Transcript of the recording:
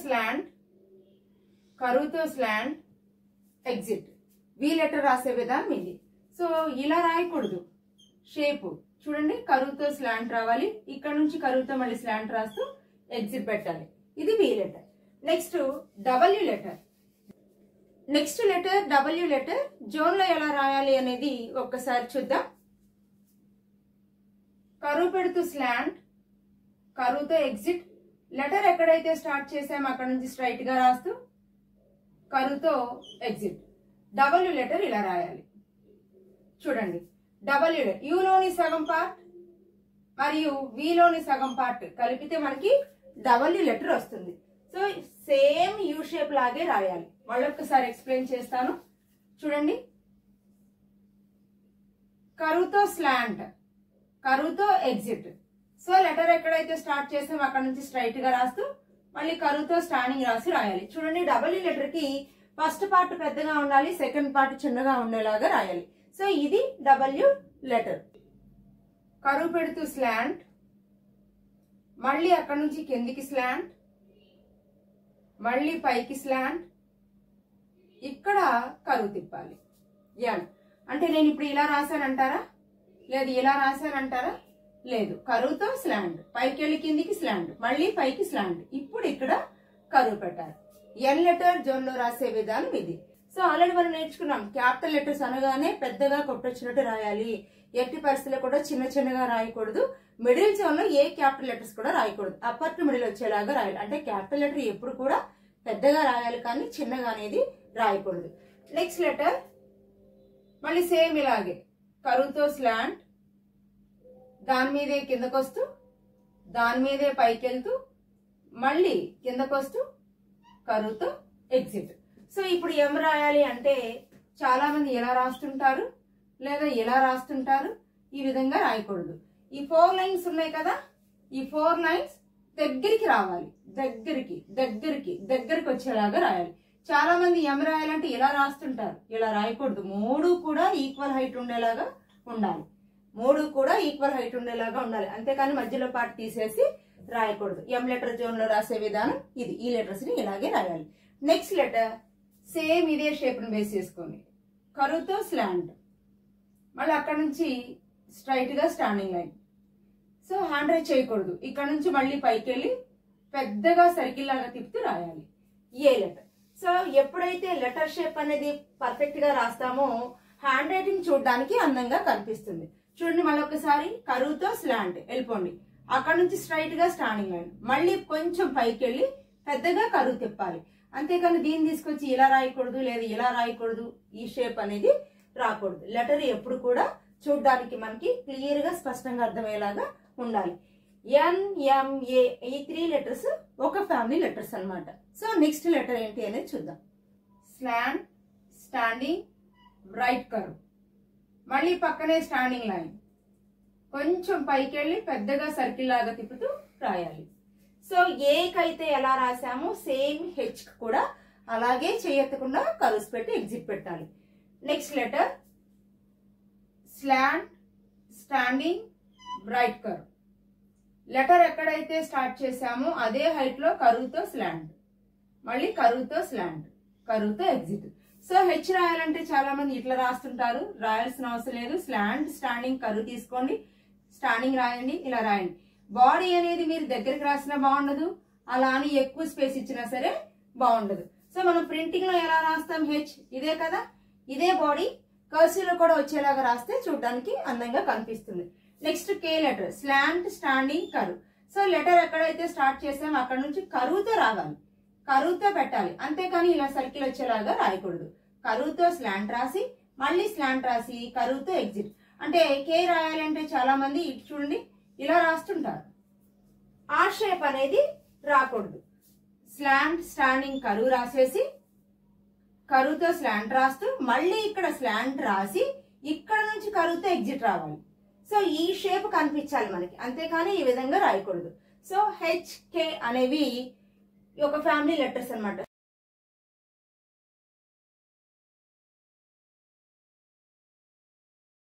Slant, కరువుతో slant, exit. V letter రాసే విధానం ఇది. సో ఇలా రాయకూడదు. షేప్ చూడండి, కరువుతో స్లాంట్ రావాలి, ఇక్కడ నుంచి కరువుతో మళ్ళీ స్లాంట్ రాస్తూ ఎగ్జిట్ పెట్టాలి. ఇది V letter. Next W letter. Next letter W letter. Zone లో ఎలా రాయాలి అనేది ఒక్కసారి చూద్దాం. కరువు పెడుతూ స్లాంట్, కరువుతో ఎగ్జిట్. లెటర్ ఎక్కడైతే స్టార్ట్ చేసామో అక్కడ నుంచి స్ట్రైట్ గా రాస్తూ కరువుతో ఎగ్జిట్. డబ్ల్యూ లెటర్ ఇలా రాయాలి. చూడండి, డబ్ల్యూ లెటర్ యూలోని సగం పార్ట్ మరియు విలోని సగం పార్ట్ కలిపితే మనకి డబ్ల్యూ లెటర్ వస్తుంది. సో సేమ్ యూ షేప్ లాగే రాయాలి. మళ్ళొక్కసారి ఎక్స్ప్లెయిన్ చేస్తాను. చూడండి, కరువుతో స్లాంట్, కరువుతో ఎగ్జిట్. సో లెటర్ ఎక్కడైతే స్టార్ట్ చేసామో అక్కడ నుంచి స్ట్రైట్ గా రాస్తూ మళ్ళీ కరువుతో స్టాండింగ్ రాసి రాయాలి. చూడండి, డబ్ల్యూ లెటర్ కి ఫస్ట్ పార్ట్ పెద్దగా ఉండాలి, సెకండ్ పార్ట్ చిన్నగా ఉండేలాగా రాయాలి. సో ఇది డబ్ల్యూ లెటర్. కరువు పెడుతూ స్లాంట్, మళ్ళీ అక్కడ నుంచి కిందికి స్లాంట్, మళ్ళీ పైకి స్లాంట్, ఇక్కడ కరువు తిప్పాలి. ఎన్ అంటే నేను ఇప్పుడు ఇలా రాశానంటారా? లేదు. ఇలా రాశానంటారా? లేదు. కరువుతో స్లాంట్, పైకి వెళ్ళి కిందికి స్లాంట్, మళ్ళీ పైకి స్లాంట్. ఇప్పుడు ఇక్కడ కరువు పెట్టాలి. ఎన్ లెటర్ జోన్ లో రాసే విధానం ఇది. సో ఆల్రెడీ మనం నేర్చుకున్నాం, క్యాపిటల్ లెటర్స్ అనగానే పెద్దగా కొట్టొచ్చినట్టు రాయాలి. ఎట్టి పరిస్థితుల్లో కూడా చిన్న చిన్నగా రాయకూడదు. మిడిల్ జోన్ లో ఏ క్యాపిటల్ లెటర్స్ కూడా రాయకూడదు. అప్పర్ టు మిడిల్ వచ్చేలాగా రాయాలి. అంటే క్యాపిటల్ లెటర్ ఎప్పుడు కూడా పెద్దగా రాయాలి, కానీ చిన్నగా అనేది రాయకూడదు. నెక్స్ట్ లెటర్ మళ్ళీ సేమ్ ఇలాగే కరువుతో స్లాంట్, దాని మీదే కిందకొస్తూ, దాని మీదే పైకి వెళ్తూ, మళ్ళీ కిందకొస్తూ కరువుతో ఎగ్జిట్. సో ఇప్పుడు ఏం రాయాలి అంటే చాలా మంది ఎలా రాస్తుంటారు, లేదా ఎలా రాస్తుంటారు. ఈ విధంగా రాయకూడదు. ఈ 4 లైన్స్ ఉన్నాయి కదా, ఈ 4 లైన్స్ దగ్గరికి రావాలి. దగ్గరికి దగ్గరికి దగ్గరికి వచ్చేలాగా రాయాలి. చాలా మంది ఏం రాయాలంటే ఇలా రాస్తుంటారు. ఇలా రాయకూడదు. 3 కూడా ఈక్వల్ హైట్ ఉండేలాగా ఉండాలి. 3 కూడా ఈక్వల్ హైట్ ఉండేలాగా ఉండాలి. అంతేకాని మధ్యలో పార్ట్ తీసేసి రాయకూడదు. ఎం లెటర్ జోన్ లో రాసే విధానం ఇది. ఈ లెటర్స్ ని ఇలాగే రాయాలి. నెక్స్ట్ లెటర్ సేమ్ ఇదే షేప్ ని బేస్ చేసుకొని కరువుతో స్లాంట్, మళ్ళీ అక్కడ నుంచి స్ట్రైట్ గా standing line. So hand right చేయకూడదు. ఇక్కడ నుంచి మళ్ళీ పైకి వెళ్ళి పెద్దగా సర్కిల్ లాగా తిప్పుతూ రాయాలి. ఏ లెటర్. సో ఎప్పుడైతే లెటర్ షేప్ అనేది పర్ఫెక్ట్ గా రాస్తామో హ్యాండ్ రైటింగ్ చూడడానికి అందంగా కనిపిస్తుంది. చూడండి, మళ్ళీ ఒకసారి కరువుతో స్లాంట్ వెళ్ళిపోండి, అక్కడ నుంచి స్ట్రైట్ గా స్టాండింగ్ లైన్, మళ్ళీ కొంచెం పైకి వెళ్ళి పెద్దగా కరువు తిప్పాలి. అంతేకాని దీన్ని తీసుకొచ్చి ఇలా రాయకూడదు, లేదా ఇలా రాయకూడదు. ఈ షేప్ అనేది రాకూడదు. లెటర్ ఎప్పుడు కూడా చూడడానికి మనకి క్లియర్ గా స్పష్టంగా అర్థమయ్యేలాగా ఉండాలి. ఎన్ఎంఏ ఈ 3 లెటర్స్ ఒక ఫ్యామిలీ లెటర్స్ అన్నమాట. సో నెక్స్ట్ లెటర్ ఏంటి అనేది చూద్దాం. స్లాంట్, స్టాండింగ్, రైట్ కర్వ్, మళ్ళీ పక్కనే స్టాండింగ్ లైన్, కొంచెం పైకి వెళ్ళి పెద్దగా సర్కిల్ లాగా తిప్పుతూ రాయాలి. సో ఏకైతే ఎలా రాసామో సేమ్ హెచ్ కూడా అలాగే చేయకుండా కర్వ్స్ పెట్టి ఎగ్జిట్ పెట్టాలి. Next letter slant, standing, right curve. Letter ఎక్కడైతే స్టార్ట్ చేసామో అదే హైట్ లో కరువుతో స్లాంట్, మళ్ళీ కరువుతో స్లాంట్, కరువుతో ఎగ్జిట్. సో హెచ్ రాయాలంటే చాలా మంది ఇట్లా రాస్తుంటారు. రాయాల్సిన అవసరం లేదు. స్లాంట్, స్టాండింగ్, కరువు తీసుకోండి, స్టాండింగ్ రాయండి, ఇలా రాయండి. బాడీ అనేది మీరు దగ్గరికి రాసినా బాగుండదు, అలా అని ఎక్కువ స్పేస్ ఇచ్చినా సరే బాగుండదు. సో మనం ప్రింటింగ్ లో ఎలా రాస్తాం? హెచ్ ఇదే కదా, ఇదే బాడీ కర్సివ్ లో కూడా వచ్చేలాగా రాస్తే చూడడానికి అందంగా కనిపిస్తుంది. Next K letter slant, standing, కరువు. సో లెటర్ ఎక్కడైతే స్టార్ట్ చేసామో అక్కడ నుంచి కరువుతో రావాలి, కరువుతో పెట్టాలి. అంతేకాని ఇలా సర్కిల్ వచ్చేలాగా రాయకూడదు. కరువుతో స్లాంట్ రాసి మళ్ళీ స్లాంట్ రాసి కరువుతో ఎగ్జిట్. అంటే కే రాయాలంటే చాలా మంది ఇటు చూడండి ఇలా రాస్తుంటారు. ఆ షేప్ అనేది రాకూడదు. స్లాంట్, స్టాండింగ్, కరువు రాసేసి కరువుతో స్లాంట్ రాస్తూ మళ్ళీ ఇక్కడ స్లాంట్ రాసి ఇక్కడ నుంచి కరువుతో ఎగ్జిట్ రావాలి. సో ఈ షేప్ కనిపించాలి మనకి, అంతేకాని ఈ విధంగా రాయకూడదు. సో హెచ్, కే అనేవి ఒక ఫ్యామిలీ లెటర్స్ అన్నమాట.